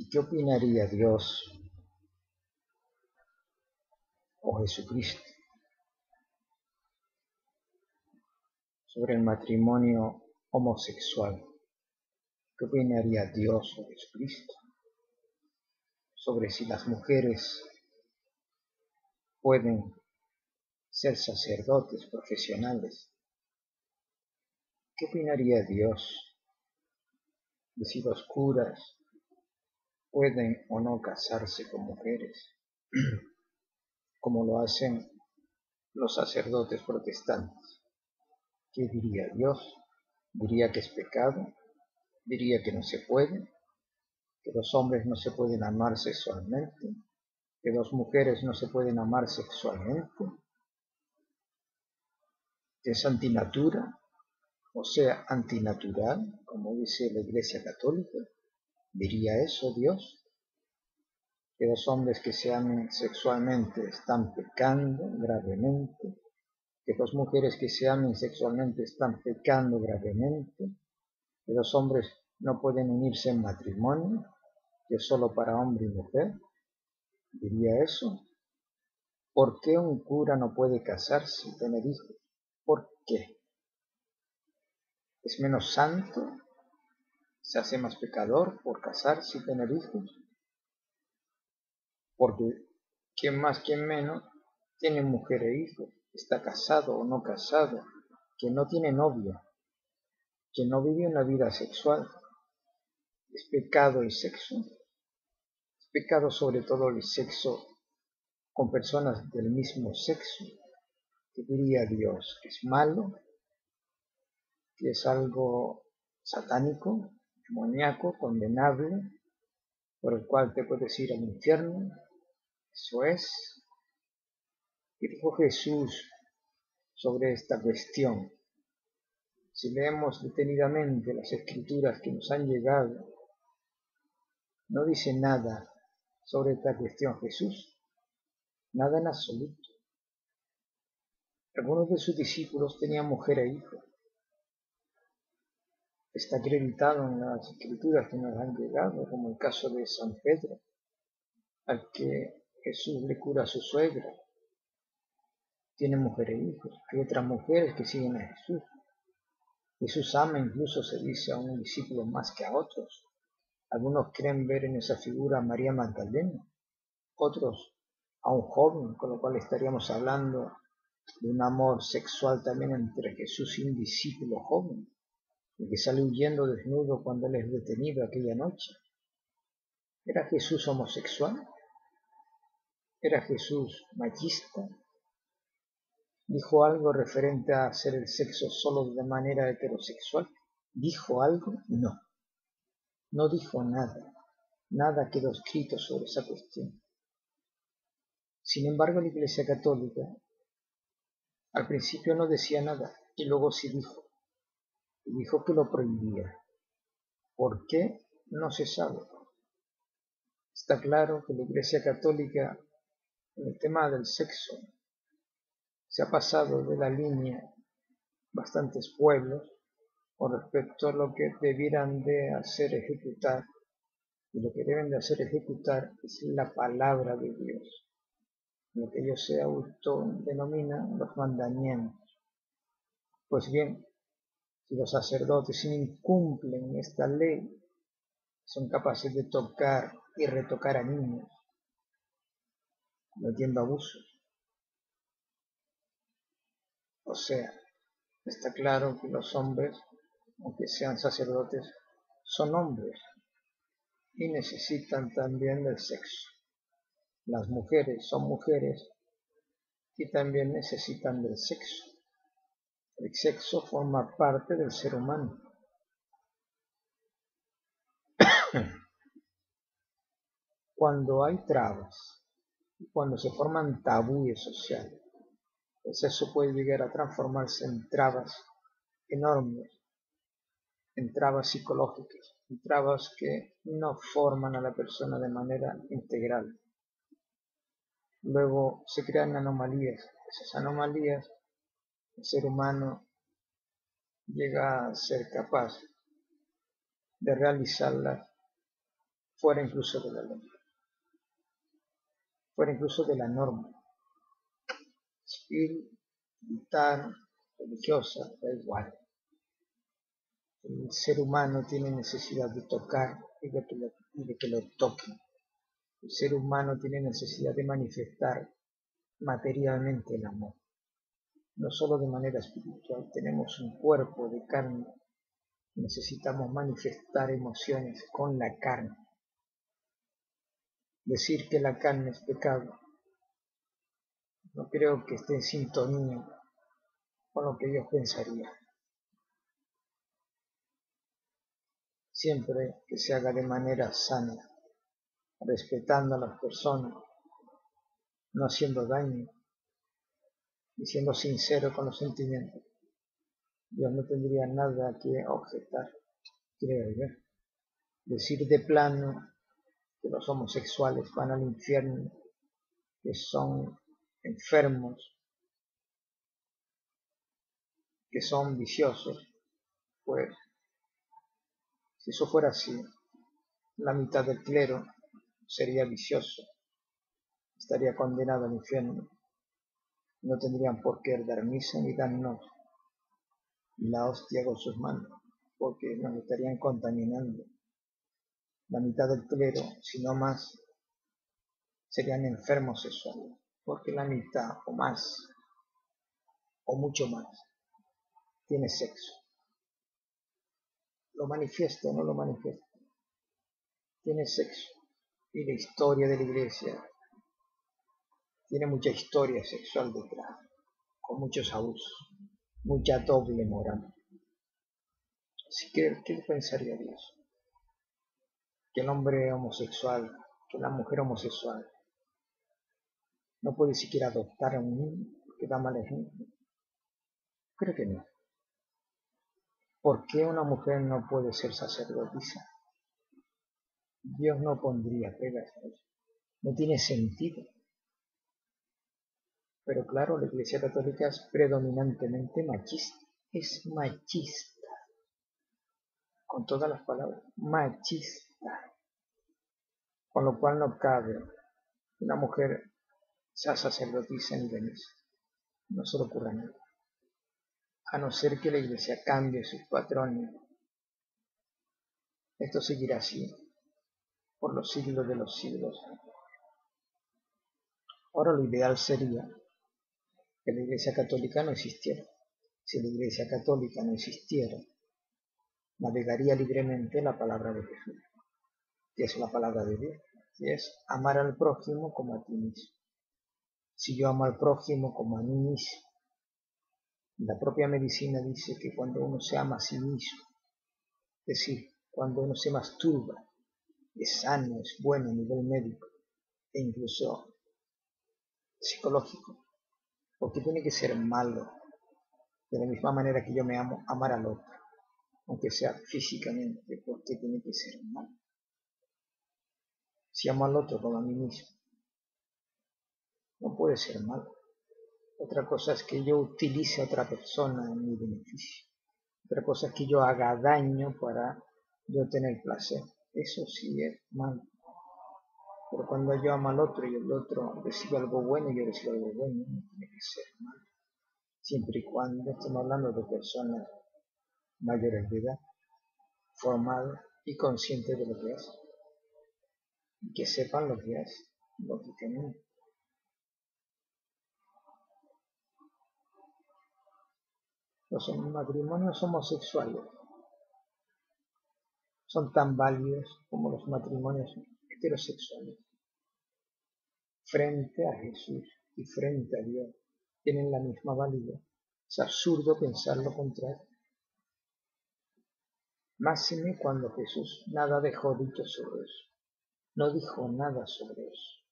¿Y qué opinaría Dios o Jesucristo sobre el matrimonio homosexual? ¿Qué opinaría Dios o Jesucristo sobre si las mujeres pueden ser sacerdotes profesionales? ¿Qué opinaría Dios de si los curas pueden o no casarse con mujeres, como lo hacen los sacerdotes protestantes? ¿Qué diría Dios? ¿Diría que es pecado? ¿Diría que no se puede? ¿Que los hombres no se pueden amar sexualmente? ¿Que dos mujeres no se pueden amar sexualmente? ¿Que es antinatura? O sea, antinatural, como dice la Iglesia Católica. ¿Diría eso Dios? ¿Que los hombres que se amen sexualmente están pecando gravemente? ¿Que dos mujeres que se amen sexualmente están pecando gravemente? ¿Que los hombres no pueden unirse en matrimonio, que es solo para hombre y mujer? ¿Diría eso? ¿Por qué un cura no puede casarse y tener hijos? ¿Por qué? ¿Es menos santo? ¿Se hace más pecador por casarse y tener hijos? Porque quien más, quien menos, tiene mujer e hijos, está casado o no casado, que no tiene novia, que no vive una vida sexual. ¿Es pecado el sexo? ¿Es pecado sobre todo el sexo con personas del mismo sexo? ¿Qué diría Dios? ¿Que es malo? ¿Que es algo satánico, demoníaco, condenable, por el cual te puedes ir al infierno? Eso es. ¿Qué dijo Jesús sobre esta cuestión? Si leemos detenidamente las escrituras que nos han llegado, no dice nada sobre esta cuestión Jesús, nada en absoluto. Algunos de sus discípulos tenían mujer e hijo. Está acreditado en las escrituras que nos han llegado, como el caso de San Pedro, al que Jesús le cura a su suegra. Tiene mujer e hijos. Hay otras mujeres que siguen a Jesús. Jesús ama, incluso se dice, a un discípulo más que a otros. Algunos creen ver en esa figura a María Magdalena, otros a un joven, con lo cual estaríamos hablando de un amor sexual también entre Jesús y un discípulo joven, el que sale huyendo desnudo cuando él es detenido aquella noche. ¿Era Jesús homosexual? ¿Era Jesús machista? ¿Dijo algo referente a hacer el sexo solo de manera heterosexual? ¿Dijo algo? No. No dijo nada. Nada quedó escrito sobre esa cuestión. Sin embargo, la Iglesia Católica al principio no decía nada y luego sí dijo. Y dijo que lo prohibía. ¿Por qué? No se sabe. Está claro que la Iglesia Católica en el tema del sexo se ha pasado de la línea bastantes pueblos con respecto a lo que debieran de hacer ejecutar, y lo que deben de hacer ejecutar es la palabra de Dios, lo que ellos se autodenominan los mandamientos. Pues bien, si los sacerdotes incumplen esta ley, son capaces de tocar y retocar a niños, cometiendo abusos. O sea, está claro que los hombres, aunque sean sacerdotes, son hombres y necesitan también del sexo. Las mujeres son mujeres y también necesitan del sexo. El sexo forma parte del ser humano. Cuando hay trabas y cuando se forman tabúes sociales, el sexo puede llegar a transformarse en trabas enormes, en trabas psicológicas, en trabas que no forman a la persona de manera integral. Luego se crean anomalías. Esas anomalías, el ser humano llega a ser capaz de realizarlas fuera incluso de la ley, fuera incluso de la norma civil, militar, religiosa, da igual. El ser humano tiene necesidad de tocar y de que lo toquen. El ser humano tiene necesidad de manifestar materialmente el amor, no solo de manera espiritual. Tenemos un cuerpo de carne, necesitamos manifestar emociones con la carne. Decir que la carne es pecado, no creo que esté en sintonía con lo que Dios pensaría. Siempre que se haga de manera sana, respetando a las personas, no haciendo daño y siendo sincero con los sentimientos, Dios no tendría nada que objetar, creo yo. Decir de plano que los homosexuales van al infierno, que son enfermos, que son viciosos, pues si eso fuera así, la mitad del clero sería vicioso, estaría condenado al infierno. No tendrían por qué dar misa ni darnos la hostia con sus manos, porque nos estarían contaminando. La mitad del clero, si no más, serían enfermos sexuales, porque la mitad o más, o mucho más, tiene sexo. Lo manifiesta o no lo manifiesta, tiene sexo. Y la historia de la iglesia tiene mucha historia sexual detrás, con muchos abusos, mucha doble moral. Así que, ¿qué pensaría Dios? Que el hombre homosexual, que la mujer homosexual, no puede siquiera adoptar a un niño que da mal ejemplo. Creo que no. ¿Por qué una mujer no puede ser sacerdotisa? Dios no pondría pegas a eso. No tiene sentido. Pero claro, la Iglesia Católica es predominantemente machista. Es machista. Con todas las palabras. Machista. Con lo cual no cabe que una mujer sea sacerdotisa ni de misa. No se le ocurra nada. A no ser que la Iglesia cambie sus patrones. Esto seguirá así por los siglos de los siglos. Ahora lo ideal sería que la Iglesia Católica no existiera. Si la Iglesia Católica no existiera, navegaría libremente la palabra de Jesús, que es la palabra de Dios, que es amar al prójimo como a ti mismo. Si yo amo al prójimo como a mí mismo, la propia medicina dice que cuando uno se ama a sí mismo, es decir, cuando uno se masturba, es sano, es bueno a nivel médico e incluso psicológico, porque tiene que ser malo, de la misma manera que yo me amo, amar al otro, aunque sea físicamente, porque tiene que ser malo. Si amo al otro como a mí mismo, no puede ser malo. Otra cosa es que yo utilice a otra persona en mi beneficio. Otra cosa es que yo haga daño para yo tener placer. Eso sí es malo. Pero cuando yo amo al otro y el otro recibe algo bueno y yo recibo algo bueno, no tiene que ser malo. Siempre y cuando estemos hablando de personas mayores de edad, formadas y conscientes de lo que hacen. Y que sepan lo que hacen, lógicamente. Los matrimonios homosexuales son tan válidos como los matrimonios heterosexuales. Frente a Jesús y frente a Dios tienen la misma validez. Es absurdo pensar lo contrario. Máxime cuando Jesús nada dejó dicho sobre eso. No dijo nada sobre eso.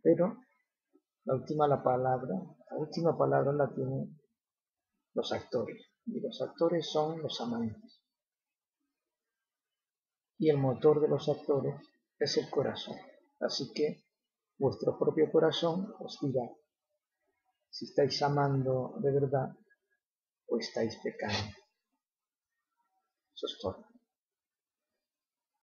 Pero la última palabra la tienen los actores. Y los actores son los amantes. Y el motor de los actores es el corazón. Así que vuestro propio corazón os dirá si estáis amando de verdad o estáis pecando. Eso es todo.